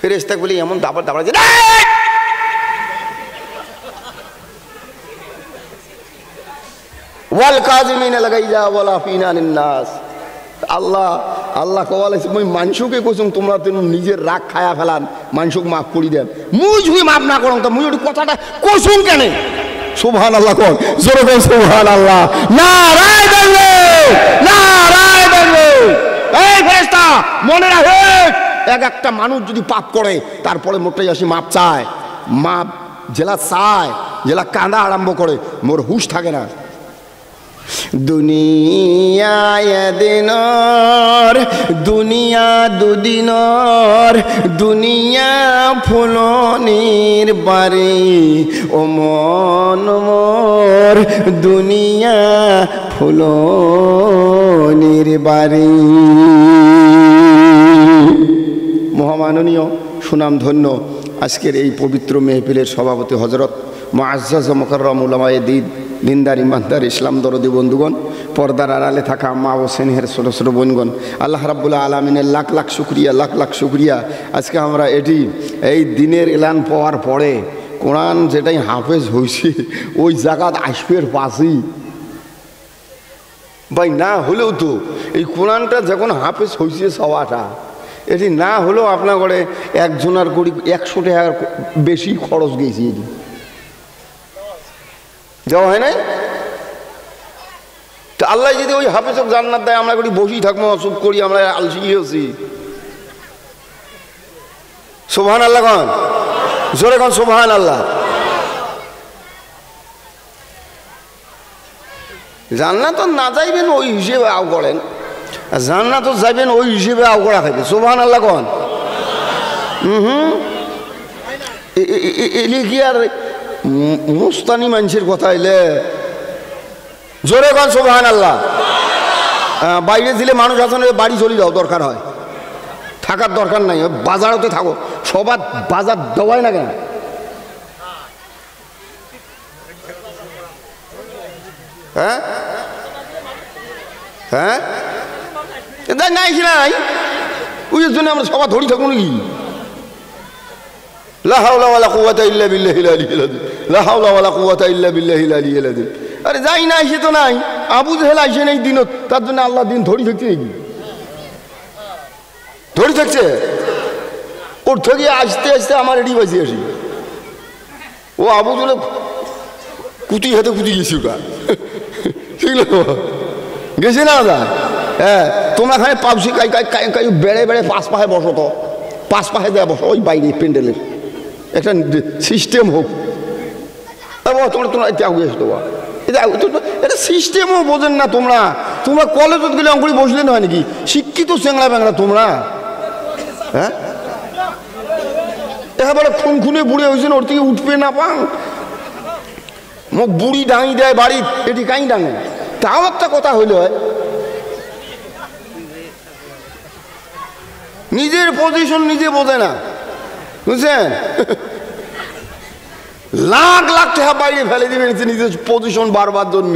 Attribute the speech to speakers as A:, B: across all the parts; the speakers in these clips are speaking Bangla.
A: ফেরেশতা বলে এমন দাবার দাবার যে ওয়াল কাযিমিনা লাগাইজা ওয়ালা ফিনা লিন্নাস। আল্লাহ আল্লাহ কওয়ালাইছে মুই মানুষকে কইছুম তোমরা তো নিজের রাগ খায়া ফেলান, মানুষকে মাফ করি দেন। মুই যদি মাফ না করম তো মুই ওই কথাটা কইছুম কেন? সুবহানাল্লাহ কোন জোরে কোন সুবহানাল্লাহ। নারায়ে তাকবীর, নারায়ে তাকবীর। এই ফেরেশতা মনে রাখিস, এক একটা মানুষ যদি পাপ করে তারপরে মোটেই আসি মাপ চায়, মাপ জেলা চায়, জেলা কাঁদা আরম্ভ করে, মোর হুশ থাকে না। দুনিয়ায় দিনর দুনিয়া দুদিনর দুনিয়া ফুলনির বাড়ি ও মন মোর দুনিয়া ফুলনির বাড়ি। মহামাননীয় সুনামধন্য আজকের এই পবিত্র মেহফিলের সভাপতি হজরত মুআজ্জাজ মুকাররম উলামায়ে দ্বীন, দিনদার ইমানদার ইসলাম দরদি বন্ধুগণ, পর্দার আড়ালে থাকা মা ও স্নেহের ছোট ছোট বোনগণ, আল্লাহ রাব্বুল আলামিনের লাখ লাখ শুকরিয়া, লাখ লাখ শুকরিয়া। আজকে আমরা এই দিনের এলান পাওয়ার পরে কোরআন যেটাই হাফেজ হয়েছে ওই জায়গাত আশফের পাশেই ভাই, না হলেও তো এই কোরআনটা যখন হাফেজ হয়েছে সবাটা, এটি না হলেও আপনার করে একজনের করি 100 টাকার বেশি খরচ গেছি, এটি যাওয়া হয় নাই। তো আল্লাহ যদি ওই হাফেজক জান্নাত দেয়, আমরা করি বসেই থাকবো, চুপ করি, আমরা আলসি হয়েছি। সুবহানাল্লাহ কোন জোরে কোন সুবহানাল্লাহ। জান্নাত না যাইবেন ওই হিসেবে আও করেন, জান্নাত যাইবেন ওই হিসেবে আও করা থাকবে। সুবহানাল্লাহ কোন এলি কি আর মুস্তানি মানুষের কথা এলে জোরে কোন সুবহানাল্লাহ। বাইরে দিলে মানুষ আসলে বাড়ি চলে যাও, দরকার হয় থাকার দরকার নাই, বাজারতে থাকো, সবার বাজার দেওয়াই না কেন? হ্যাঁ হ্যাঁ নাই নাই ওই জন্য আমরা সবার ধরি থাকুন নাকি? লা হাওলা ওয়ালা কুওয়াতা ইল্লা বিল্লাহিল আলিয়্যিল আযীম, লা হাওলা ওয়ালা কুওয়াতা ইল্লা বিল্লাহিল আলিয়্যিল আযীম। আরে যাই না এসে তো নাই, আবু জেহেল আইসে এই দিনত, তার জন্য আল্লাহ দিন ধরি থাকছে নাকি? ধরি থাকছে ওর থেকে আসতে আসতে আমার এটি বাঁচি আসি। ও আবু জেহেল কুতি হাতে কুতি গেছি ওটা, গেছি না দাদা? হ্যাঁ, তোমরা খানে পাবসি বেড়ে বেড়ে 5 পাহে বসো, তো 5 পাহে দেয়া বসো ওই বাইরে প্যান্ডেলের একটা সিস্টেম হোক। তোমরা তোমরা ত্যাগ হয়ে আসতো, এটা সিস্টেমও বোঝেন না তোমরা। তোমরা কলেজত গেলে অঙ্কুরি বসলেন হয় নাকি? শিক্ষিত চেংড়া ব্যাংরা তোমরা। হ্যাঁ, একেবারে খুন খুনে বুড়ে হয়েছেন, ওর থেকে উঠবে না পাং, মুখ বুড়ি ডাঙি দেয় বাড়ি, এটি কাই ডাঙে। তাও একটা কথা হইল, নিজের পজিশন নিজে বোঝে না, বুঝছেন? লাখ লাখ টাকা বাইরে ফেলে দিবেন নিজের পজিশন বারবার জন্য,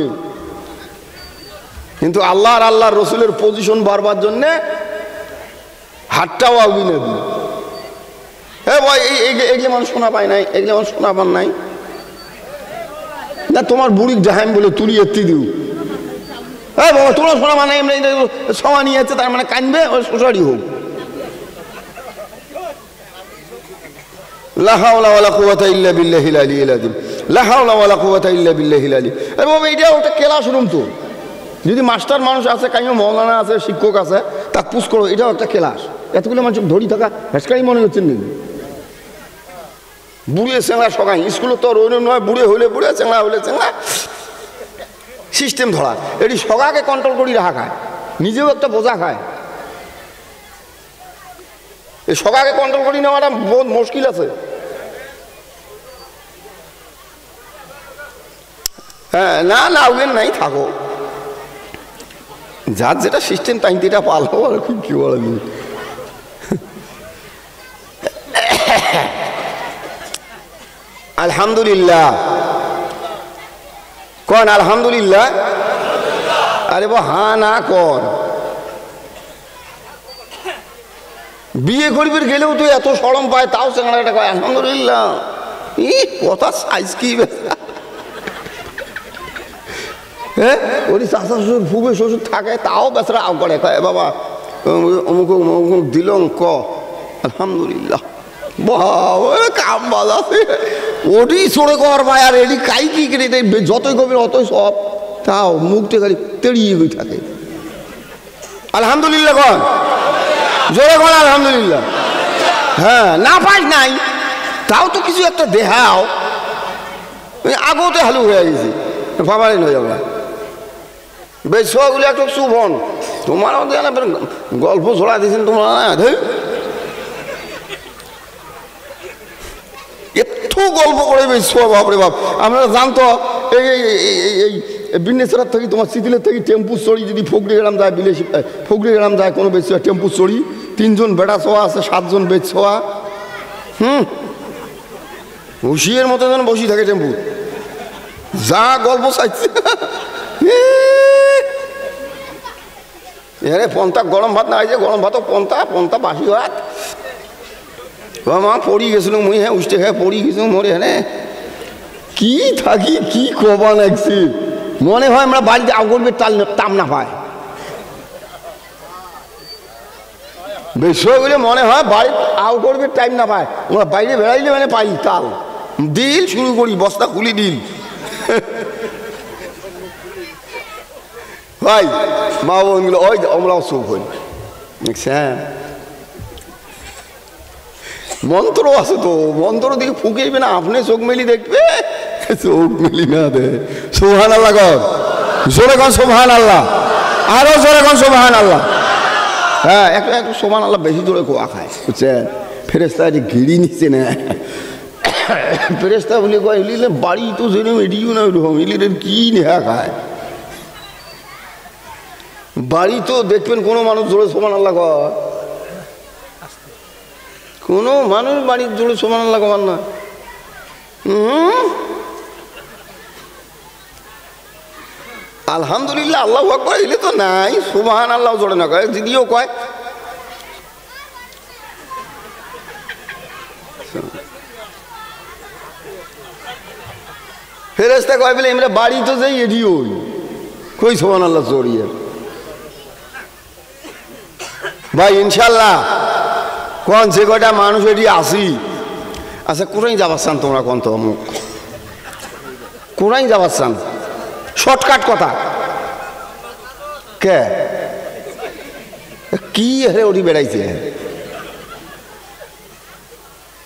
A: কিন্তু আল্লাহর রসুলের পজিশন বারবার জন্যে হাতটাও আগি না দিন। হ্যাঁ ভাই, এগুলো মানুষ শোনা পায় নাই, এগুলো মানুষ শোনা পান নাই না? তোমার বুড়ি জাহাম বলে তুলি এত্তি দিও, হ্যাঁ বাবা তোমরা শোনা মানে সময় নিয়ে যাচ্ছে, তার মানে কানবে ওই সোসাইটি হোক। লা হাওলা ওয়ালা কুওয়াতা ইল্লা বিল্লাহিল আলিয়্যিল আযীম, লা হাওলা ওয়ালা কুওয়াতা ইল্লা বিল্লাহিল আলী। আরে বাবা, এটা ওটা ক্লাস রুম তো, যদি মাস্টার মানুষ আছে, কাইও মৌলানা আছে, শিক্ষক আছে, তাকে পুশ করো, এটাও একটা ক্লাস। এতগুলো মানুষ ধরি থাকা হেসকাই মনে হচ্ছে নাকি? বুড়ে চেংড়া সকাই স্কুলে তো রইল নয়, বুড়ে হইলে বুড়ে, চেংড়া হইলে চেংড়া, সিস্টেম ধরা। এটি সগাকে কন্ট্রোল করি রাখা খায়, নিজেও একটা বোঝা খায়। এই সগাকে কন্ট্রোল করি নেওয়াটা বহুত মুশকিল আছে। হ্যাঁ, না না ওগেন নাই থাকো, যার যেটা সিস্টেম তাই যেটা পালো, আর কি বলা যায়। আলহামদুলিল্লাহ কন, আলহামদুলিল্লাহ। আরে বো হ্যাঁ না কন, বিয়ে করবি গেলেও তো এত সরম পায়, তাও সেখানে কয় আলহামদুলিল্লাহ। ই কথা সাইজ কি হ্যাঁ, ওই চাচা শ্বশুর ফুবে শ্বশুর থাকে, তাও বেচারা আও করে, কয় বাবা অমুক অমুক দিল ক আলহামদুলিল্লাহ। কাম বাজাছে ওটি চড়ে কর ভাই, আর এটি কাই কি কেটে যতই গভীর অতই সব, তাও মুখটা খালি তেড়িয়ে গই থাকে। আলহামদুলিল্লাহ কন, জোরে কন আলহামদুলিল্লাহ। হ্যাঁ, না পাই নাই তাও তো কিছু একটা দেখাও, আগেও তো হালু হয়ে গেছি ভাবাই নয় যাবে বেশ সবগুলো একটু শুভন তোমারও গল্প ছড়া দিয়েছেন তোমরা না, এত গল্প করে বেশ বাপরে বাপ। আপনারা জানতো এই বিন্নেশ্বরার থেকে তোমার সিতিলের থেকে টেম্পু চড়ি যদি ফকরিগ্রাম যায়, বিলেসি ফকরিগ্রাম যায় কোনো বেশ টেম্পু চড়ি, 3 জন বেড়া ছোয়া আছে, 7 জন বেচ ছোয়া, হুশিয়ের মতো যেন বসি থাকে টেম্পু, যা গল্প চাইছে। এখানে পন্থা গরম ভাত না হয়েছে, গরম ভাতও পন্থা, পন্থা বাসি ভাত। মা পড়ি গেছিল মুই, হ্যাঁ উষ্টে খেয়ে পড়ি গেছিল মোর এখানে, কি থাকি কি কবা লাগছি, মনে হয় আমরা বাড়িতে আগরবে তাম না পায়, বিষয়গুলো মনে হয় বাড়ির আউ করবে টাইম না পায়, আমরা বাইরে বেড়াইলে মানে পাই তাল দিল শুরু করি, বস্তা খুলি দিল ভাই মা বোনগুলো, ওই আমরাও চোখ হই দেখছেন। মন্ত্র আছে তো, মন্ত্র দিকে ফুঁকেইবে না, আপনি চোখ মেলি দেখবে, চোখ মেলি না দে। সুবহান আল্লাহ কর, জোরে কন সুবহান আল্লাহ, আরো জোরে কন সুবহান আল্লাহ। হ্যাঁ, একটু সুবহান আল্লাহ বেশি জোরে কোয়া খায় বুঝছেন, ফেরেস্তা এটি ঘিরি নিচ্ছে না, ফেরেস্তা বলে কয় এলিলে বাড়ি তো যেরকম এটিও না ওইরকম, এলিলের কি নেহা খায় বাড়ি তো দেখবেন কোনো মানুষ জোরে সুবহান আল্লাহ কয়, কোনো মানুষ বাড়ির জোরে সুবহান আল্লাহ কমান না। আলহামদুলিল্লাহ আল্লাহু আকবার এলে তো নাই, সুবহান আল্লাহ জোরে না কয়, যদিও কয় ফেরেস্তা কয় বলে আমরা বাড়ি তো যাই এটিও কই সুবহান আল্লাহ জড়িয়ে। ভাই ইনশাল্লাহ কোন যে কয়টা মানুষ এটি আসি, আচ্ছা কোথায় যাবার চান তোমরা কোন তো মুখ কোথায় যাবার চান, শর্টকাট কথা কে কি হারে ওটি বেড়াইছে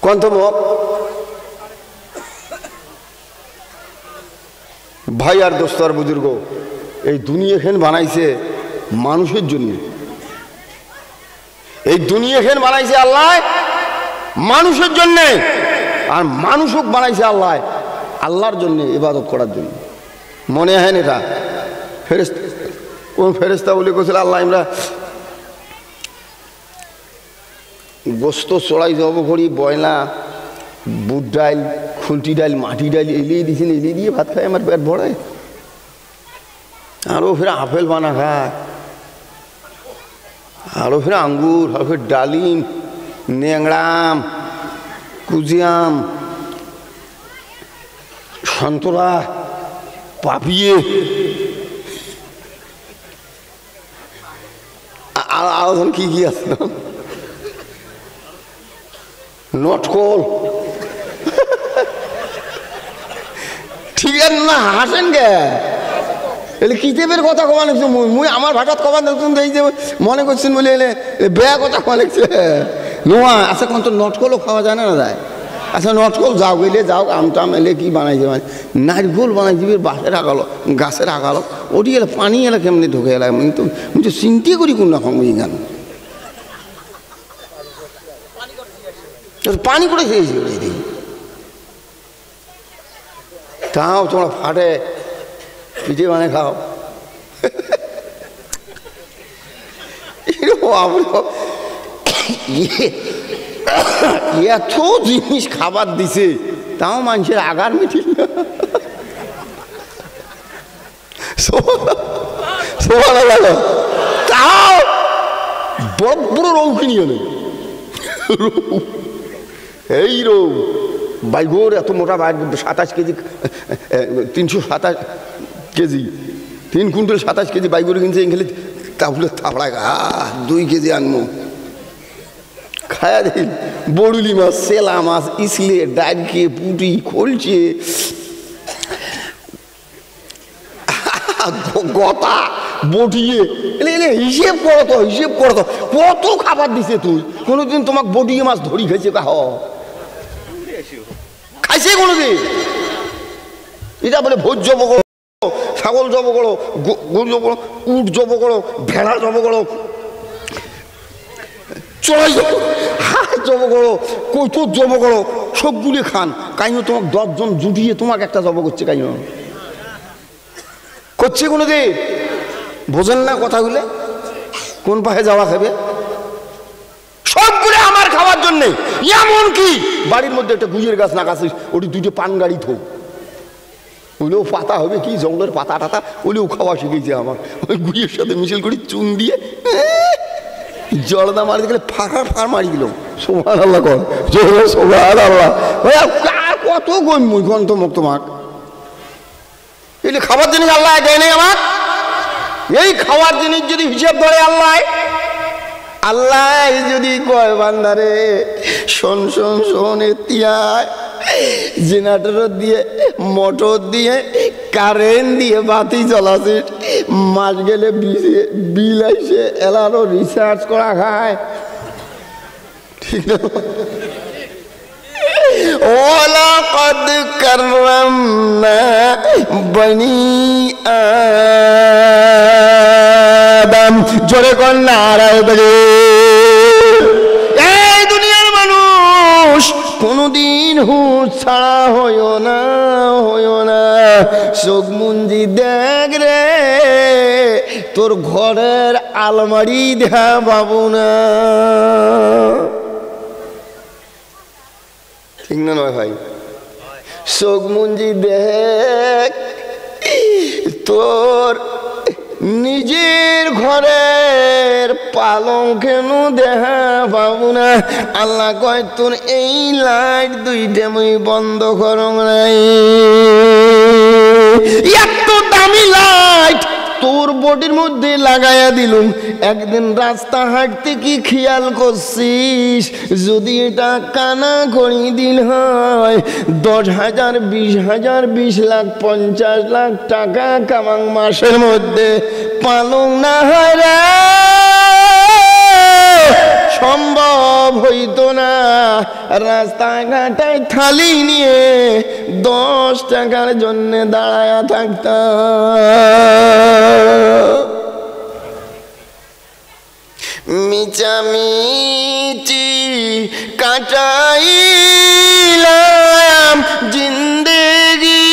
A: কোন তো মুখ ভাই আর দোস্ত আর বুজুর্গ, এই দুনিয়াখান বানাইছে মানুষের জন্য, এই দুনিয়াখান বানাইছে আল্লাহ মানুষের জন্য, আর মানুষক বানাইছে আল্লাহ আল্লাহর জন্য, ইবাদত করার জন্য। মনে হয় না এটা ফেরেশতা, কোন ফেরেশতা বলে কইছিল আল্লাহ আমরা গোস্ত চড়াই যাব করি, বয়লা বুট ডাইল খুলটি ডাইল মাটি ডাইল এলিয়ে দিয়েছেন, এলিয়ে দিয়ে ভাত খায় আমার পেট ভরায়, আরও ফের আপেল বানা খায়, আরও ফের আঙ্গুর, আরও ফের ডালিম, ন্যাংরাম, কুজিয়াম, সন্তরা, পাপিয়ে, আরো ধর কি কি আছে নটকল, ঠিক আছে না হাসেন গে এলে কিতাবের কথা কমা লিখছে, মুই আমার ভাষাত কমা দেখছেন, এই যে মনে করছেন বলে এলে বেয়া কথা কমা লিখছে নোয়া। আচ্ছা কোন তো নটকলও খাওয়া যায় না না যায়, আচ্ছা নটকল যাও গেলে যাও, আমটাম এলে কি বানাইছে মানে নারকোল বানাইছে বাসের আগালো গাছের আগালো, ওটি এলে পানি এলে কেমনি ঢুকে এলাম, কিন্তু মুই তো চিন্তা করি কোন রকম ওই গান পানি করে খেয়েছি ওই দেখি, তাও তোমরা ফাটে পিঠে মানে খাও, এত জিনিস খাবার দিছে তাও মানুষের আগার মিটিল না, তাও বড় বড় রৌ কিনিও নেই, এই রৌ বাইগোর এত মোটা 27 কেজি, 327 কেজি, 3 কুইন্টাল 27 কেজি বাইগোর কিনছে এখানে। তাহলে থাপড়া 2 কেজি আনবো খায়া দিন। বড়ুলি মাছ, সেলা মাছ, ইসলে, ডাইকে, পুটি, খলছে, গতা, বটিয়ে, হিসেব করো তো, হিসেব করো তো কত খাবার দিছে। তুই কোনোদিন তোমাকে বটিয়ে মাছ ধরি খাইছে? খাইছে কোনোদিন? এটা বলে ভোজ জব করো, ছাগল জব করো, গরু জব করো, উট জব করো, ভেড়া জব করো, চড়াই জব করো, কৈতর জব করো, সবগুলি খান। কাইনো তোমাকে 10 জন জুটিয়ে তোমাকে একটা জব করছে? কাইনো করছে কোনোদিন? বোঝেন না কথাগুলো? কোন পাশে যাওয়া খাবে? সবগুলো আমার খাওয়ার জন্যে। এমন কি বাড়ির মধ্যে একটা গুইয়ের গাছ না গাছ, ওটি 2টে পান গাড়ি থো, ওইলেও পাতা হবে কি, জঙ্গলের পাতা টাতা, ওইলেও খাওয়া শিখেছে আমার। ওই গুইয়ের সাথে মিশেল করি চুন দিয়ে জলদা মারি গেলে ফাঁকা মারি দিল। সুবহানাল্লাহ কর, সুবহানাল্লাহ। কত গম্য গ্রন্থ মুখ তোমাক, এগুলি খাবার জিনিস আল্লাহ দেয় নাই আমার। এই খাওয়ার জিনিস যদি হিসেব ধরে আল্লাহ, আল্লাহ যদি কয় বান্দারে শোন শোন শোন, এতিয়ায় জেনারেটর দিয়ে, মোটর দিয়ে, কারেন্ট দিয়ে বাতি জ্বলাছে, মাস গেলে বিল আইসে, এলারও রিসার্চ করা খায়, ঠিক না? ওয়ালাকাদ কাররামনা বনি আদম। জোরে কর নারায়ে তাকবীর। এই দুনিয়ার মানুষ কোনদিন হুঁশ ছাড়া হইও না, হইও না। চোখ মুঞ্জি দেখ রে, তোর ঘরের আলমারি দেখা পাবো না, ঠিক না নয় ভাই? চোখ মুঞ্জি দেখ, তোর নিজের ঘরের পালং কেন দেখা পাবো না। আল্লাহ কয় তোর এই লাইট 2টা মুই বন্ধ করং নাই, এত দামি লাইট তোর বডির মধ্যে লাগাইয়া দিলুম। একদিন রাস্তা হাঁটতে কি খেয়াল করছিস, যদি এটা কানা করি দিন হয় 10,000, 20,000, 20 লাখ, 50 লাখ টাকা কামাং মাসের মধ্যে, পালং না হয় রে, সম্ভব হইতো না। রাস্তাঘাটায় থালি নিয়ে 10 টাকার জন্য দাঁড়ায়া থাকতাম। মিচামিচি কাটাইলাম জিন্দেগি,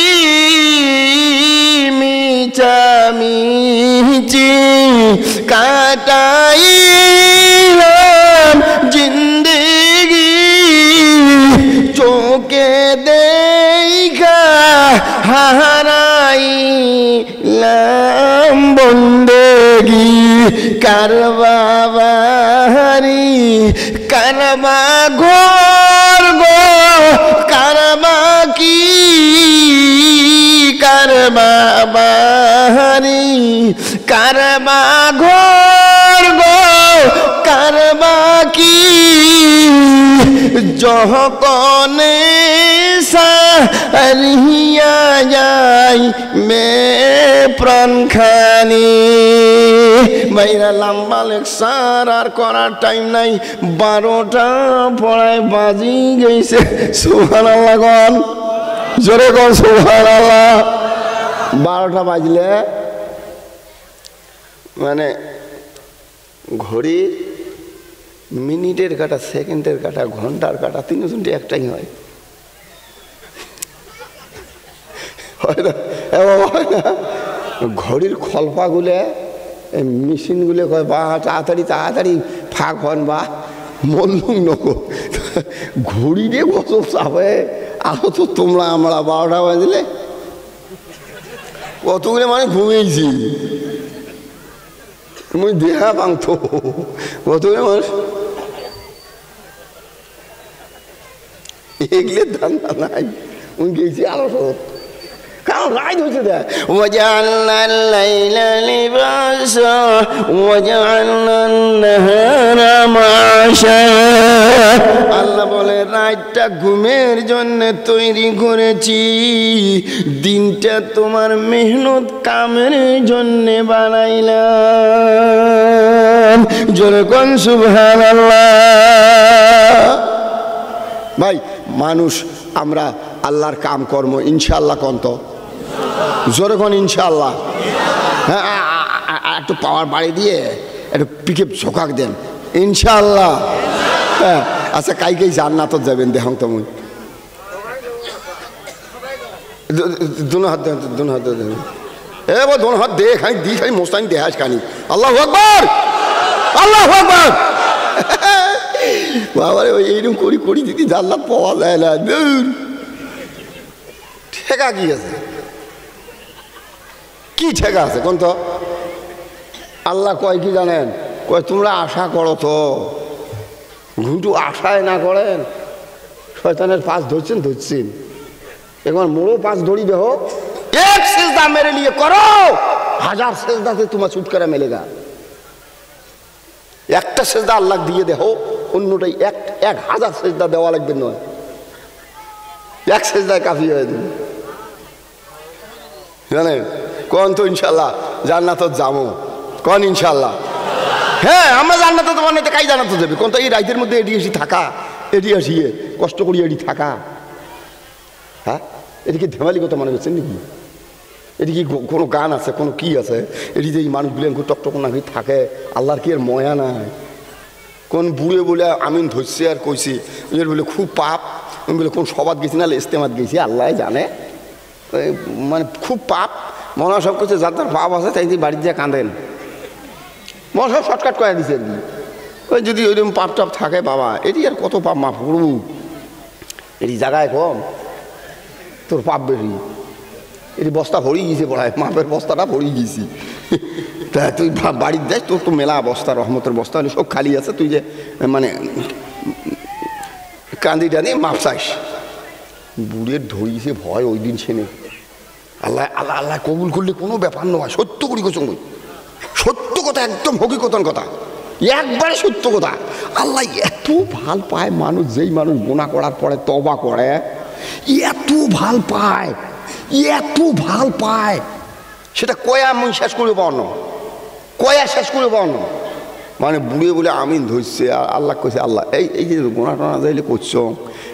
A: মিচামিচি কাটাইলাম জিন্দেগি, চোখে দেখা হারাইলাম বন্দেগি। কারবাবারি কারবা ঘর গো, কারবা কি কারবাবারি, কারবা ঘর গো, কারবা কি যহকনে সারিয়া যাই মে প্রাণ খানি। ভাইরা লম্বা লেকচার আর করার টাইম নাই, 12টা পড়ায় বাজি গেছে। সুবহানাল্লাহ গন, জোরে গন সুবহানাল্লাহ। 12টা বাজলে মানে ঘড়ি মিনিটের কাটা, সেকেন্ডের কাটা, ঘন্টার কাটা 3 একটাই হয়, হয় না? ঘড়ির খলফাগুলো, মেশিনগুলো কয় বা তাড়াতাড়ি তাড়াতাড়ি ফাঁক হন বা মল্লুম নগো, ঘড়ি দিয়ে গসব চাপে। আরো তো তোমরা আমরা 12টা বাজলে কতগুলো মানে ঘুমিয়েছি, তুমি দেহা পাংতো কতগুলো মানুষ এগুলো ধান্দা নাই, উনি গেছি আরো সব কারণ রাইট হয়েছে দেখ ওয়াজআলনা আল-লাইলা লিবাসা ওয়াজআলনা আন-নাহারা মাআশা। আল্লাহ বলে রাতটা ঘুমের জন্য তৈরি করেছি, দিনটা তোমার মেহনত কামের জন্য বানাইলাম। জোরে কোন সুবহানাল্লাহ। ভাই মানুষ আমরা আল্লাহর কাম কর্ম ইনশাআল্লাহ কন্ত জোরে কোন ইনশাআল্লাহ। হ্যাঁ একটু পাওয়ার বাড়ি দিয়ে একটু পিকে ঝোঁকাক দেন ইনশাআল্লাহ। হ্যাঁ আচ্ছা কাই জান্নাতত যাবেন দেখাং তুমি দুনো হাত দেন, দুনো হাত দেন এ বো দুনো হাত দে খাই দি খাই মোস্তানি দেহাস খানি। আল্লাহু আকবার, আল্লাহু আকবার। বাবারে ওই এইরকম করি করি দিদি জান্নাত পাওয়া যায় না। দূর ঠেকা কি আছে, কি ঠেকা আছে কোন তো? আল্লাহ কয় কি জানেন, কয় তোমরা আশা করো তো, ঘুটু আশায় না করেন শয়তানের পাশ ধরছেন ধরছেন, এখন মোড়ো পাশ ধরি দেহ এক সেজদা মেরে নিয়ে করো, 1000 সেজদাতে তোমার ছুটকারা মেলেগা। একটা সেজদা আল্লাহ দিয়ে দেহ, অন্যটাই 1000 সেজদা দেওয়া লাগবে নয়, এক সেজদায় কাফি হয়ে যাবে জানেন। কোন তো ইনশাল্লাহ জান্নাতত যাবো, কোন ইনশাল্লাহ। হ্যাঁ আমরা জান্নাতে তোমার নেই কাই জান্নাতে যাবে কোন তো? এই রাইতের মধ্যে এটি এসে থাকা, এটি আসিয়ে কষ্ট করি এটি থাকা, হ্যাঁ এটি কি ধেমালি কথা মনে করছেন নাকি? এটি কি কোনো গান আছে, কোনো কি আছে? এটি যে এই মানুষগুলো টকটক না থাকে, আল্লাহর কি এর ময়া নাই? কোন বুড়ে বলে আমিন ধরছে আর কইছি এর বলে খুব পাপ, আমি বলে কোন সবাদ গেছি না ইস্তেমাত গেছি আল্লাহ জানে, মানে খুব পাপ মনে হয় সব কিছু যার যার পাপ আছে তাই বাড়ির দিয়ে কাঁদেন, মনে সব শর্টকাট করে দিচ্ছে আর কি। ওই যদি ওইরকম পাপ টাপ থাকে বাবা এটি আর কত পাপ মাফ করবো, এটি জায়গায় কম তোর পাপ বেশি, এটি বস্তা ভরিয়ে গেছে পড়ায়, মাপের বস্তাটা ভরিয়ে গেছি। তা তুই বাড়ির যাস তোর তো মেলা বস্তা, রহমতের বস্তা হলে সব খালি আছে, তুই যে মানে কান্দি টানি মাপ চাইস। বুড়ের ধরিয়েছে ভয় ওই দিন ছেনে আল্লাহ আল্লাহ আল্লাহ কবুল করলে কোনো ব্যাপার নয়, সত্য করি কোচ সত্য কথা, একদম হকিকতন কথা, একবারে সত্য কথা। আল্লাহ এত ভাল পায় মানুষ, যেই মানুষ গুনাহ করার পরে তওবা করে এত ভাল পায়, এত ভাল পায়, সেটা কয়া আমি শেষ করে পাওয়ানো, কয়া শেষ করে পাওয়ানো। মানে বুড়িয়ে বলে আমিন ধরছে আর আল্লাহ কইছে আল্লাহ এই এই যে গোনা টোনা যাইলে করছো,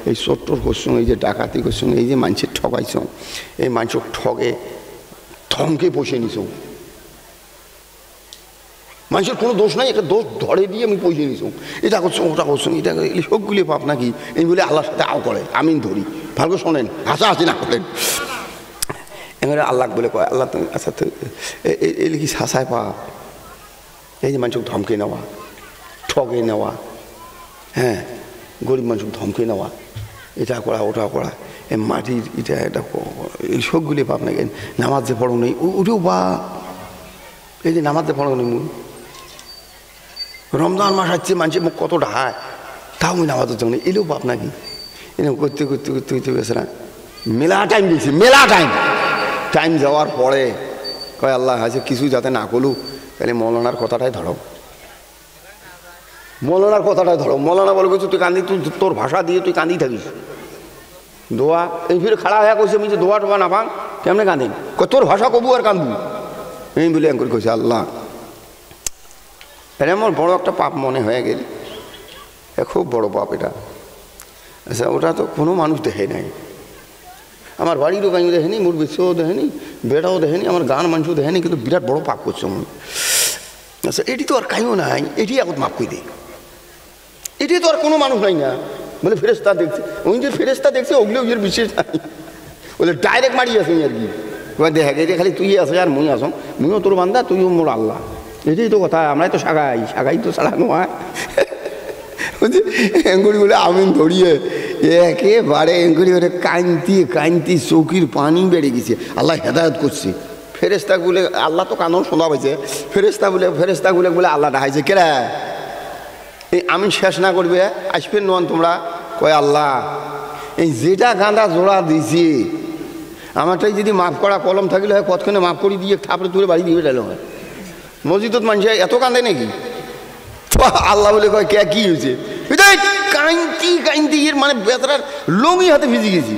A: এই চট্টর করছো, এই যে ডাকাতি করছো, এই যে মানুষের ঠকাইছ, এই মানুষের ঠগে থমকে বসে নিছ, মানুষের কোনো দোষ নাই, একটা দোষ ধরে দিয়ে আমি পয়সা নিছ, এটা করছো ওটা করছো, এটা এগুলি সবগুলি পাপ নাকি? এই বলে আল্লাহর সাথে আও করে আমিন ধরি, ভালো শোনেন, হাসাহাসি না করেন। এবারে আল্লাহ বলে কয় আল্লাহ তুমি আচ্ছা এই কি হাসায় পাপ? এই যে মানুষকে ধমকে নেওয়া, ঠগে নেওয়া, হ্যাঁ গরিব মানুষকে ধমকে নেওয়া, এটা করা ওটা করা, এই মাটির এটা এটা এই সবগুলি পাপ নাকি? নামাজ যে পড়ো নেই ওটাও বা, এই যে নামাজ যে পড়ো নেই, রমজান মাস আসছে মানুষের মুখ কত ঢায়, তাও আমি নামাজের জন্য এলেও পাপ নাকি? এরকম করতে করতে করতে করতে গেছে না, মেলা টাইম দিয়েছি, মেলা টাইম যাওয়ার পরে কয় আল্লাহ আছে কিছু যাতে না করলু, তাহলে মৌলানার কথাটাই ধরো, মৌলানার কথাটাই ধরো। মৌলানা বলে কিছু তুই কান্দি, তুই তোর ভাষা দিয়ে তুই কান্দি থাকিস, দোয়া এই ফিরে খাড়া হয়ে কইছে আমি যে দোয়া টোয়া না পান কেমনে কান্দিন, তোর ভাষা কবু আর কান্দবু এই বলে এম করে কইছে আল্লাহ এটা আমার বড় একটা পাপ মনে হয়ে গেল, খুব বড় পাপ এটা। আচ্ছা ওটা তো কোনো মানুষ দেখে নাই, আমার বাড়িরও কাউ দেখেনি, মোর বিশ্বও দেখেনি, বেটাও দেখেনি, আমার গান মানুষও দেখেনি, কিন্তু বিরাট বড় পাপ করছে আমি। আচ্ছা এটি তো আর কাইও নাই, এটি এখন মাফ করে দেয়, এটি তো আর কোনো মানুষ নাই না, বলে ফেরেস্তা দেখছে, ওই যে ফেরেস্তা দেখছে ওগুলো ওই বিশেষ নাই, বলে ডাইরেক্ট মারি আসুন আর কি, দেখা গেছে খালি তুই আসো আর মুই আসো, মুইও তোর বান্দা তুইও মোর আল্লাহ, এটাই তো কথা। আমরাই তো সাগাই তো ছাড়ানো হয়, এঙ্গুড়ি বলে আমিন ধরিয়ে একেবারে এঙ্গুড়ি ওরে কান্তি চৌকির পানি বেড়ে গেছে, আল্লাহ হেদায়ত করছে। ফেরেস্তাগুলো আল্লাহ তো কানন শোনা পাইছে, ফেরেস্তাগুলো বলে আল্লাহ ডাহাইছে কেরা এই আমিন শেষ না করবে আসবেন নন তোমরা, কয় আল্লাহ এই যেটা গাঁদা জোড়া দিছি আমারটাই যদি মাফ করা কলম থাকলে হয় কতক্ষণে মাফ করে দিয়ে থাপড়ে তুলে বাড়ি দিয়ে ডালো হয়। মসজিদত মানুষ এত কান্দে নাকি? আল্লাহ বলে কয় কে কি হয়েছে কাইন্তি এর মানে বেতরার লঙি হাতে ভিজে গেছি,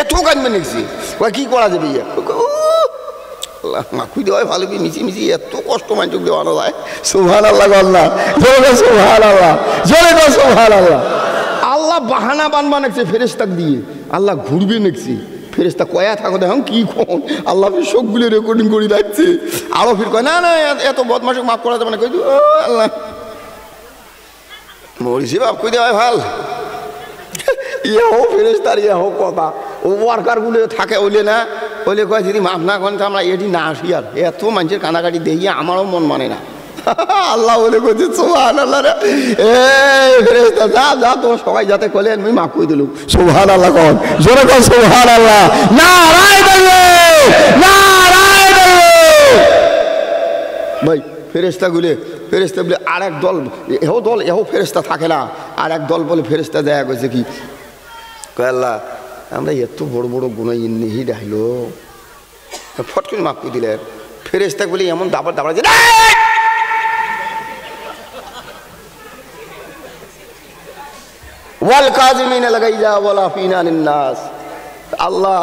A: এত কান্দবে নেছি কয় কি করা যাবে? আল্লাহ মাখুই দেওয়াই ভালো কি মিশি মিশি এত কষ্ট মানুষ দেওয়ানো যায়। সুবহানাল্লাহ আল্লাহ, সুবহানাল্লাহ, জোরে কর সুবহানাল্লাহ। আল্লাহ বাহানা বানবা নেছে ফেরেশতাক দিয়ে, আল্লাহ ঘুরবে নেছি ফেরেশতা কয়া থাকো দেখুন কি কোন আল্লাহ সবগুলো রেকর্ডিং করে রাখছে। আরো ফির কয় না না এত বদমাশক মাফ করা যাবে না। কই আল্লাহ মরিছি বাপ কই দেওয়াই ভাল। ইহো ফেরেশতার ইহো কথা ও ওয়ার্কারগুলো থাকে ওলে না ওলে কয় যদি মাফ না করেন তো আমরা এটি না আসি আর এত মানুষের কানাকাটি দেখিয়ে আমারও মন মানে না। আল্লাহ বলে কইছে সুবহানাল্লাহ রে এই ফেরেশতা যা যা তোমার সবাই যাতে কইলেন আমি মাফ করে দিলুম। সুবহানাল্লাহ কোন জোরে কোন সুবহানাল্লাহ, নারায়ে তাকবীর, নারায়ে তাকবীর। ভাই ফেরেশতা বলে আর এক দল এহো ফেরেশতা থাকে না, আর এক দল বলে ফেরেশতা দেখা গেছে কি কয় আল্লাহ আমরা এত বড় বড় গুনাহ ইন্নিহি ডাইলো ফট করে মাফ করে দিলেন। ফেরেশতা বলে এমন দাবার দাবার যে ওয়াল কাযিমিনা লাগাইজা ওয়াল আফিনা আনিন নাস। আল্লাহ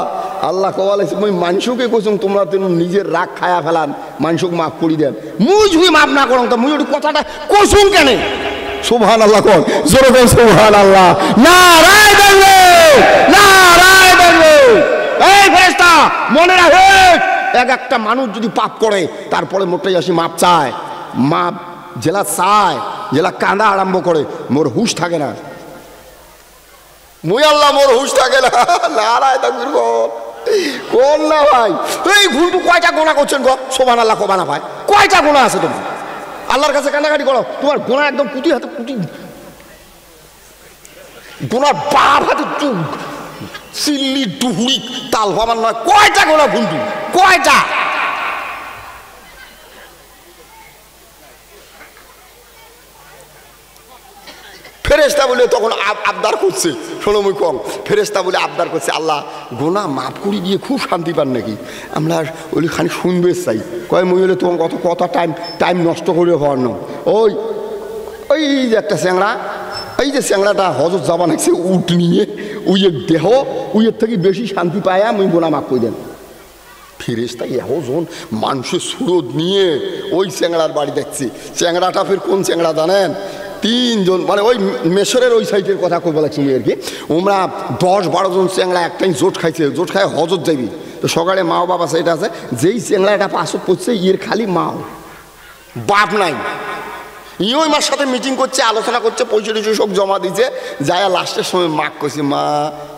A: আল্লাহ কওয়ালাইছে মুই মানুষকে কইছুম তোমরা তেন নিজের রাগ খায়া ফেলান মানুষক মাফ করি দেন। মুই যদি মাফ না করম তো মুই ওই কথাটা কইছুম কেন? সুবহানাল্লাহ কোন জোরে কোন সুবহানাল্লাহ, নারায়ে তাকবীর, নারায়ে তাকবীর। এই ফেরেশতা মনে রাখে এক একটা মানুষ যদি পাপ করে তারপরে মোটেই আসি মাপ চায়, মাপ জেলা চায় জেলা কাঁদা আরম্ভ করে মোর হুশ থাকে না। মুই আল্লাহ মোর হুশ থাকে না। নারায়ে তাকবীর কোন না ভাই। এই ঘুন্টু কয়টা গোনা করছেন গো? সুবহানাল্লাহ কবা না ভাই, কয়টা গোনা আছে তোমার? আল্লাহর কাছে কান্নাকাটি করো, তোমার গোনা একদম কুটি হাতে কুটি গোনার বাপ হাতে চিল্লি ডুহুড়ি তাল ভাবার নয়। কয়টা গোনা ঘুন্টু, কয়টা? ফেরেশতা বলে তখন আবদার করছে, শোনো মুই কম, ফেরেশতা বলে আবদার করছে আল্লাহ গোনা মাফ করে দিয়ে খুব শান্তি পান নাকি? আমরা ওই খানি শুনবে চাই। কয় মুই হলে তোমার কত টাইম নষ্ট করে হওয়ার ন। ওই যে একটা চ্যাংড়া, এই যে চ্যাংড়াটা হজরত যাবা নাকছে উঠ নিয়ে উইয়ের দেহ উইয়ের থেকে বেশি শান্তি পায় মুই গোনা মাফ করে দেন। ফেরেশতা এহজন মানুষের সুরত নিয়ে ওই চ্যাংড়ার বাড়ি দেখছি। চ্যাংড়াটা ফের কোন চ্যাংড়া জানেন? তিনজন মানে ওই মেশরের ওই সাইডের কথা কই বলেছি আর কি। ওমরা 10-12 জন চ্যাংড়া একটাই জোট খাইছে, জোট খায় হজত যাবি তো সকালে মাও বাবা সেইটা আছে যেই চ্যাংড়াটা পাশত পড়ছে ইয়ের খালি মাও বাপ নাই। ওই মার সাথে মিটিং করছে, আলোচনা করছে, পয়সা টয়সা সব জমা দিচ্ছে। যায় লাস্টের সময় মাক কইছে মা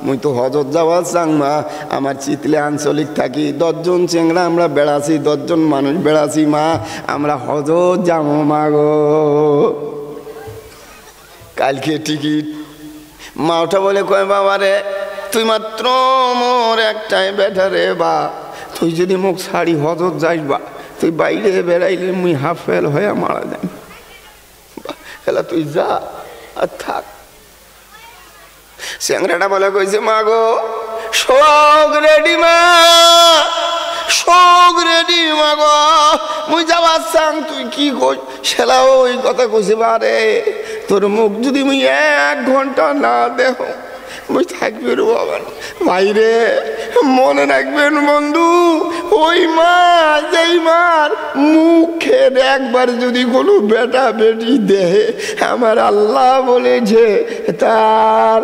A: মুই তো হজত যাওয়া চাং মা, আমার চিতলে আঞ্চলিক থাকি 10 জন চ্যাংড়া আমরা বেড়াছি, 10 জন মানুষ বেড়াছি মা, আমরা হজত যাবো মা গো কালকে টিকিট। মা ওটা বলে কয় বাবা রে তুই মাত্র মোর একটাই বেটা রে বা, তুই যদি মুখ ছাড়ি হজত যাইস বা তুই বাইরে বেড়াইলে মুই হাফ ফেল হয়ে মারা যাই, এলা তুই যা আর থাক। চ্যাংড়াটা বলে কইছে মা গো শোক রেডি মা, শোক রেডি মা গো মুই যাবার চাং, তুই কি কই? সেলা ওই কথা কইছে বারে তোর মুখ যদি মুই 1 ঘন্টা না দেখ মুই থাকবি রে বাবা। ভাইরে মনে রাখবেন বন্ধু, ওই মা যেই মার মুখের একবার যদি কোনো বেটা বেটি দেহে আমার আল্লাহ বলেছে তার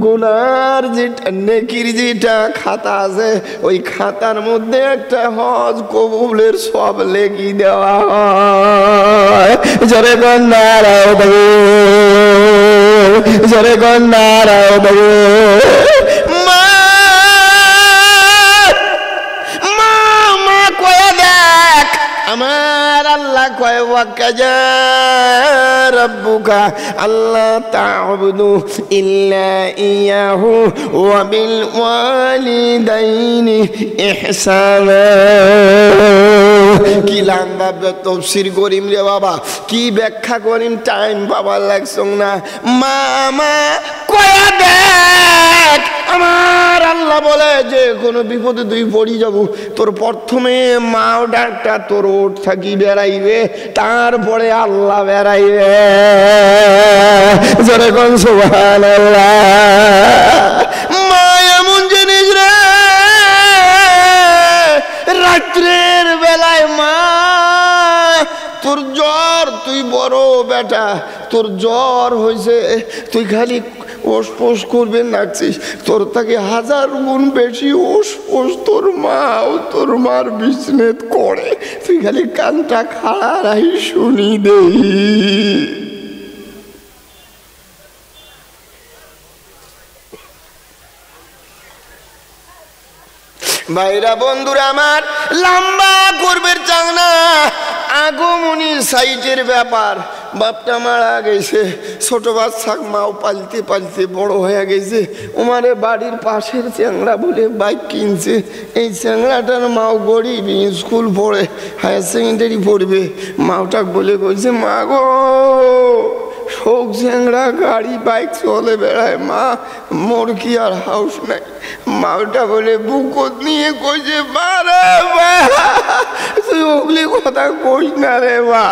A: গুনার যেটা নেকির যেটা খাতা আছে ওই খাতার মধ্যে একটা হজ কবুলের সব লেখি দেওয়া হয়। জরে গন্ধারাও বাবু, জরে গন্ধারাও বাবু। মা মা মা কয়ে দেখ আমার আল্লাহ কয় ওয়াকাজা রাব্বুকা আল্লাহ তা'বুদু ইল্লা ইয়াহু ওয়া বিল ওয়ালিদাইনি ইহসানা। কি লম্বা তাফসীর করিম রে বাবা, কি ব্যাখ্যা করিম, টাইম বাবা লাগছ না। মা মা কয়া দেখ বলে যে কোনো বিপদে তুই পড়ি যাব, তোর প্রথমে মাও ডাক্তার তোর ওঠ থাকি বেড়াইবে, তারপরে আল্লাহ বেড়াইবে। জোরে কোন সুবহানাল্লাহ। মা এমন জিনিস রে, রাত্রের বেলায় মা তোর জ্বর, তুই বড় বেটা, তোর জ্বর হয়েছে, তুই খালি ওস করবে নাকছিস, তোর থেকে 1000 গুণ বেশি ওস তোর মাও তোর মার বিজনেস করে, তুই খালি কানটা খাড়া রাহি শুনি দেই। ভাইরা বন্ধুরা আমার, লম্বা করবে চাং না, আগমনির সাইজের ব্যাপার। বাপটা মারা গেছে, ছোট বাচ্চা মাও পালতে পালতে বড় হয়ে গেছে। ওমারে বাড়ির পাশের চ্যাংড়া বলে বাইক কিনছে, এই চ্যাংড়াটার মাও গরিব, স্কুল পড়ে, হায়ার সেকেন্ডারি পড়বে। মাওটা বলে কইছে, মা গো শোক চ্যাংড়া গাড়ি বাইক চলে বেড়ায়, মা মোর কি আর হাউস নাই। মাওটা বলে বুকত নিয়ে কইছে, বারে বা তুই ওগুলি কথা কইস না রে বা,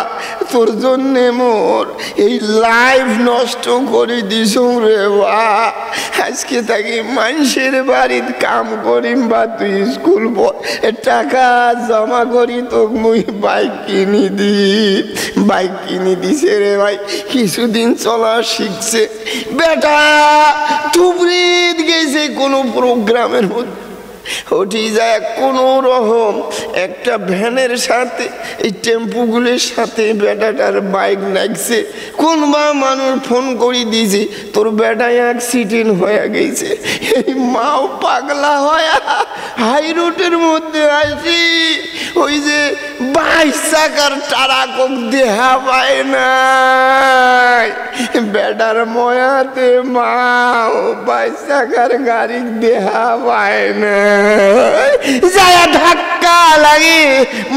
A: তোর জন্যে মোর এই লাইফ নষ্ট করে দিস রে বা। আজকে থাকি মানুষের বাড়িতে কাম করিম বা তুই স্কুল টাকা জমা করি তোকে মুই বাইক কিনি দি। বাইক কিনি দিছে রে ভাই, কিছুদিন চলা শিখছে বেটা, তুবরিত গেছে কোনো প্রোগ্রামের মধ্যে, ওটি যায় কোনো রকম একটা ভ্যানের সাথে এই টেম্পুগুলির সাথে বেটাটার বাইক লাগছে। কোন বা মানুষ ফোন করে দিয়েছে তোর বেটা অ্যাক্সিডেন্ট হয়ে গেছে। এই মাও পাগলা হয়ে হাই রোডের মধ্যে আসি, ওই যে 22 চাকার টারাকক দেহা পায় না, বেটার ময়াতে মাও 22 চাকার গাড়ি দেহা পায় না, যায় ধাক্কা লাগে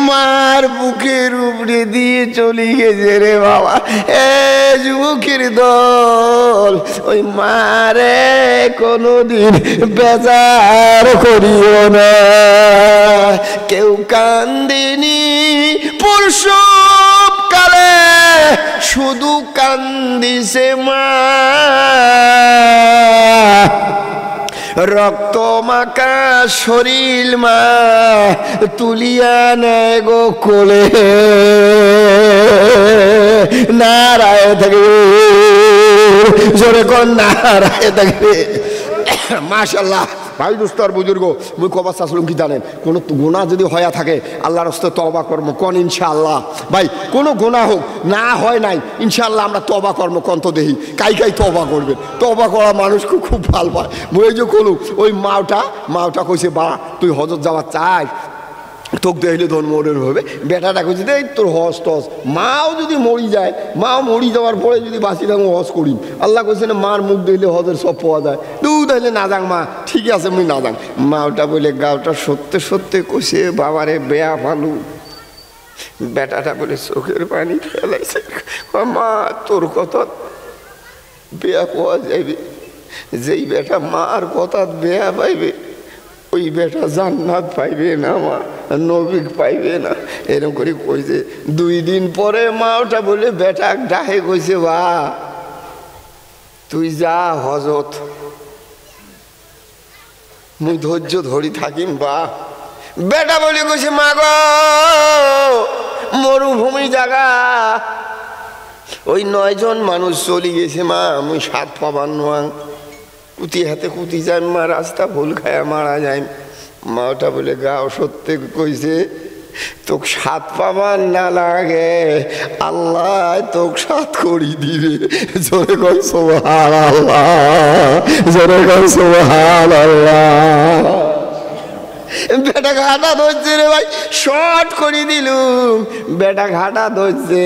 A: মার বুকের উপরে দিয়ে চলে গেছে রে বাবা। এ যুবকের দল, ওই মারে কোনদিন বেজার করিও না। কেউ কান্দিনি প্রসব কালে, শুধু কান্দিছে মা, রক্ত মাকা শরীর মা তুলিয়া নেয় গো কোলে, নারায় থাকবে জোরে কোন নারায় থাকবে। মাশাআল্লাহ ভাই দোস্তর বুজুর্গ, মুই কবার চাচ্ছিলাম কি জানেন, কোনো গুনাহ যদি হয়ে থাকে আল্লাহর রাস্তে তওবা কর্ম কোন ইনশাআল্লাহ। ভাই কোনো গুনাহ হোক না হয় নাই, ইনশাআল্লাহ আমরা তওবা কর্ম কন্ত দেহি, কাই কাই তওবা করবেন, তওবা করা মানুষকে খুব ভালো পায়। বই যে কলু ওই মাওটা কইছে, বা তুই হজত যাওয়া চাই, তোকে দেখলে ধন মরের হবে। বেটাটা কইছে দেখ তোর হজ টস, মাও যদি মরি যায়, মাও মরি যাওয়ার পরে যদি বাঁচি থাকবো হজ করি, আল্লাহ কইছে না মার মুখ দেখলে হজের সব পাওয়া যায়, তুই তাহলে না যাক মা, ঠিক আছে মুই না যাক। মাওটা বলে গাওটা সত্যি সত্যি কইছে, বাবারে বেয়া ফালু। বেটাটা বলে চোখের পানি ফেলাইছে, মা তোর কথা বেয়া পাওয়া যাইবে, যেই বেটা মার কথা বেয়া পাইবে ওই বেটা জান্নাত পাইবে না, মা নবী পাইবে না। এরকম করে কইছে। 2 দিন পরে মাওটা বলে বেটা ডাহে কইছে, বা তুই যা হজত, মুই ধৈর্য ধরি থাকিম বা। বেটা বলে কইছে, মা গো মরুভূমি জায়গা, ওই 9 জন মানুষ চলে গেছে মা, মুই 7 পাবার নোয়াং, কুতি হাতে কুতি যায় মা, রাস্তা ভুল খায়া মারা যায়। মাওটা বলে গাও সত্যি কইছে, তোকে 7 পাবার না লাগে, আল্লাহ তোকে 7 করি দিবে। জোরে কর সুবহানাল্লাহ, জোরে কর সুবহানাল্লাহ। বেটা ঘাটা ধরছে রে ভাই, শর্ট করে দিলুম, বেটা ঘাটা ধরছে।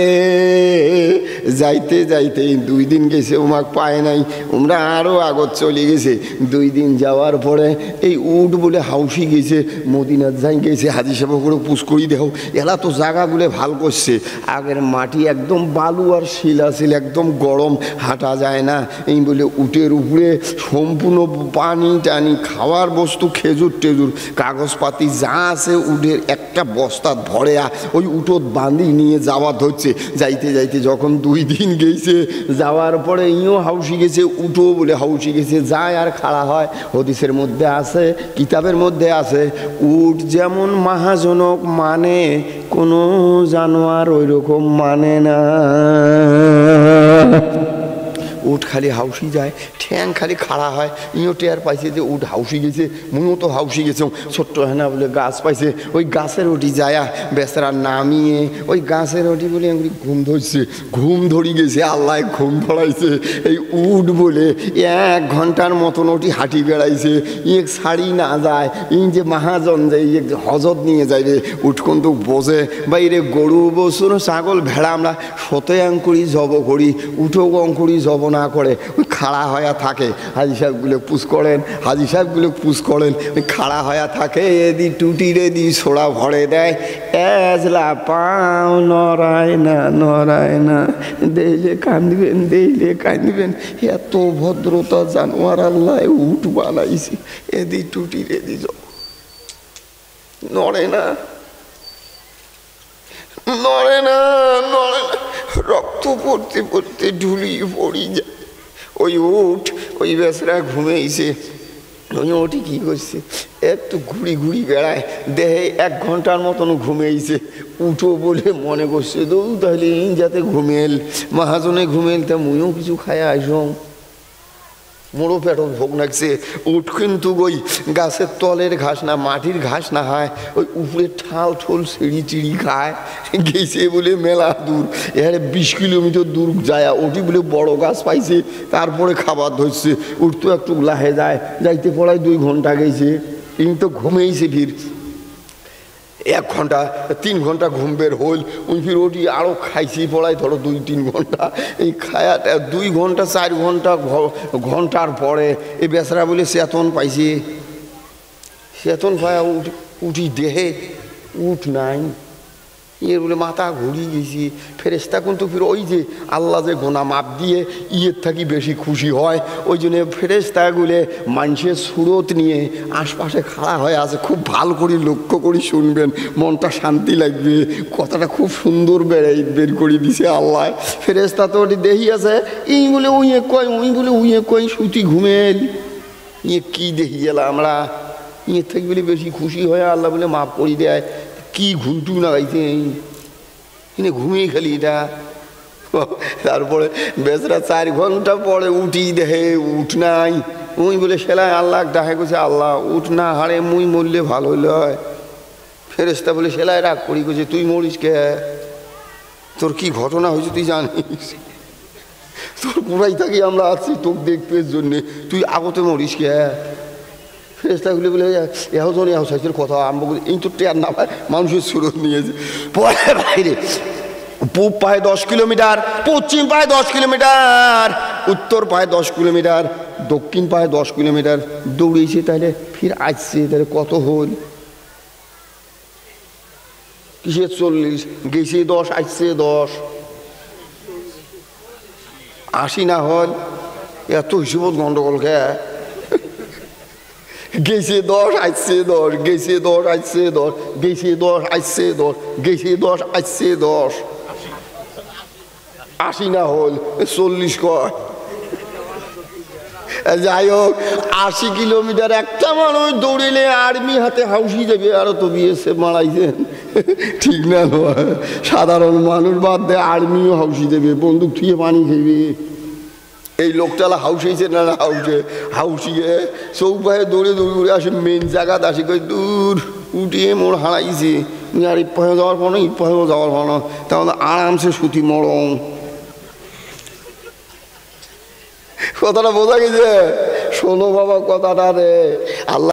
A: যাইতে যাইতে 2 দিন গেছে, ওমাক পায় নাই, ওমরা আরও আগত চলে গেছে। 2 দিন যাওয়ার পরে এই উট বলে হাউসি গেছে, মদিনার যাই গেছে, হাজি সাহেব করে পুষ করি দেখো, এলা তো জায়গাগুলো ভাল করছে। আগের মাটি একদম বালু আর শিলা ছিল, একদম গরম, হাঁটা যায় না। এই বলে উটের উপরে সম্পূর্ণ পানি টানি, খাওয়ার বস্তু, খেজুর টেজুর, কাগজপাতি যা আছে উটের একটা বস্তা ভরে ওই উটত বাঁধি নিয়ে যাওয়া ধরছে। যাইতে যাইতে যখন 2 দিন গেছে, যাওয়ার পরে ইও হাউসি গেছে, উটও বলে হাউসি গেছে, যায় আর খাড়া হয়। হদিসের মধ্যে আছে, কিতাবের মধ্যে আছে, উট যেমন মহাজনক মানে কোনো জানোয়ার ওই রকম মানে না। উট খালি হাউসি যায়, ঠ্যাং খালি খাড়া হয়। ইও টেয়ার পাইছে যে উট হাউসি গেছে, মুইও তো হাউসি গেছে। ছোট্ট হেনা বলে গাছ পাইছে, ওই গাছের ওটি যায় বেচারা নামিয়ে ওই গাছের ওটি বলে ঘুম ধরছে, ঘুম ধরি গেছে, আল্লাহ ঘুম ধরাইছে। এই উট বলে 1 ঘন্টার মতন ওটি হাঁটি বেড়াইছে, ইয়ে ছাড়ি না যায়। ই যে মহাজন যে ইয়ে হজত নিয়ে যাইবে, উঠ কিন্তু বোঝে বাইরে গরু বছর ছাগল ভেড়া আমরা 7 অঙ্কুরি জব করি, উঠো অঙ্কুরি জব না করে, ওই খাড়া হয়ে থাকে। হাজি সাহেবগুলো পুষ করেন, হাজি সাহেবগুলো পুষ করেন, ওই খাড়া হয়ে থাকে। এদি টুটি রেদি ছোড়া ভরে দেয়, এজলা পাও নড়ায় না, নড়ায় না, দেইলে কাঁদবেন, দেইলে কাঁদবেন। এত ভদ্রতা জানোয়ার আল্লাহ উঠ বানাইছি। এদি টুটি রেদি নড়ে না, নড়ে না, নড়ে না, রক্ত পড়তে পড়তে ঢুলি পড়ি যায়। ওই উঠ ওই বেচারা ঘুমেইছে, ওই ওটি কী করছে, একটু ঘুরি ঘুরি বেড়ায়, দেহে 1 ঘন্টার মতন ঘুমেইছে। উঠো বলে মনে করছে তো তাহলে যাতে ঘুমেল, মহাজনে ঘুমেল, তা মুইও কিছু খায় আসম, মোড়ো পেটও ভোগ লাগছে। উঠ কিন্তু ওই গাছের তলের ঘাস না, মাটির ঘাস না হয়, ওই উপরে ঠাল ঠোল সিঁড়ি চিড়ি খায়। গেছে বলে মেলা দূর, এখানে 20 কিলোমিটার দূর যায়, ওটি বলে বড় গাছ পাইছে, তারপরে খাবার ধরছে। উঠ তো একটু লাহে যায়, যাইতে পড়ায় 2 ঘন্টা গেছে, কিন্তু ঘুমেইছে। ফির 1 ঘন্টা 3 ঘন্টা ঘুম বের হল, ওই ফির ওটি আরও খাইছি পড়ায় ধরো 2-3 ঘন্টা। এই খায়াটা 2 ঘন্টা 4 ঘন্টা ঘন্টার পরে এই বেচারা বলে চেতন পাইছে। চেতন পায় উঠি দেহে উঠ নাই, ইয়ের বলে মাথা ঘুরিয়ে গেছি। ফেরেশতা কিন্তু ফির ওই যে আল্লাহ যে গোনা মাপ দিয়ে ইয়ের থাকি বেশি খুশি হয়, ওই জন্য ফেরেশতাগুলো মানুষের সুরত নিয়ে আশপাশে খাড়া হয়ে আছে। খুব ভালো করে লক্ষ্য করে শুনবেন, মনটা শান্তি লাগবে। কথাটা খুব সুন্দর বের করে দিছে আল্লাহ। ফেরেশতা তো ওটি দেখি আছে, ই বলে উইয়ে কয়, উই বলে উইয়ে কয়, সুতি ঘুমেল, ইয়ে কী দেখি গেলাম আমরা, ইয়ের থেকে বলে বেশি খুশি হয়, আল্লাহ বলে মাপ করে দেয়। কি ঘুমটু না গাইছে, কিনে ঘুমিয়ে খালি এটা। তারপরে বেচারা 4 ঘন্টা পরে উঠি দেহে উঠ নাই। মুই বলে সেলাই আল্লাহ ডাকে গেছে, আল্লাহ উঠ না হারে মুই মরলে ভালো হইলে হয়। ফেরেশতা বলে সেলাই রাগ করি গেছে, তুই মরিস কে, তোর কি ঘটনা হয়েছে তুই জানিস, তোর পুরাই থাকি আমরা আছি তোকে দেখতে জন্যে, তুই আগতে মরিস কে। ফেরেশতাগুলি বলে এহজন এহসাইসের কথা আরম্ভ করি, এই তো টেয়ার না পায় মানুষের সুরত নিয়েছে। পরে বাইরে পূব পায় 10 কিলোমিটার, পশ্চিম পায় 10 কিলোমিটার, উত্তর পায় 10 কিলোমিটার, দক্ষিণ পায় 10 কিলোমিটার দৌড়েছে। তাহলে ফির আসছে, তাহলে কত হল, কিসের 40, গেছে 10, আসছে 10, 80 না হল। এত হিসেবত গন্ডগোল খেয়ে গেছে 10, আসছে 10, গেছে 10, আসছে 10, গেছে 10, আসছে 10, গেছে 10, আসছে 10, 80 না হল 40 কয়। যাই হোক 80 কিলোমিটার একটা মানুষ দৌড়িলে আর্মি হাতে হাউসি যাবে, আরো তো বিএসএফ মারাইছেন, ঠিক না? সাধারণ মানুষ বাদ দেয় আর্মিও হাউসি দেবে, বন্দুক থুয়ে পানি খেবে। এই লোকটালা হাউসেছে না হাউসিয়ে চৌপাহে দৌড়ে দৌড়ে আসে, মেন জায়গাত আসি কই দূর উঠিয়ে মোর হারাইছে, আর ইপাহে যাওয়ার পর না ইপাহেও যাওয়ার পর না, তাহলে আরামসে সুতি মরম। কথাটা বোঝা গেছে? শোনো বাবা কথাটা রে, আল্লাহ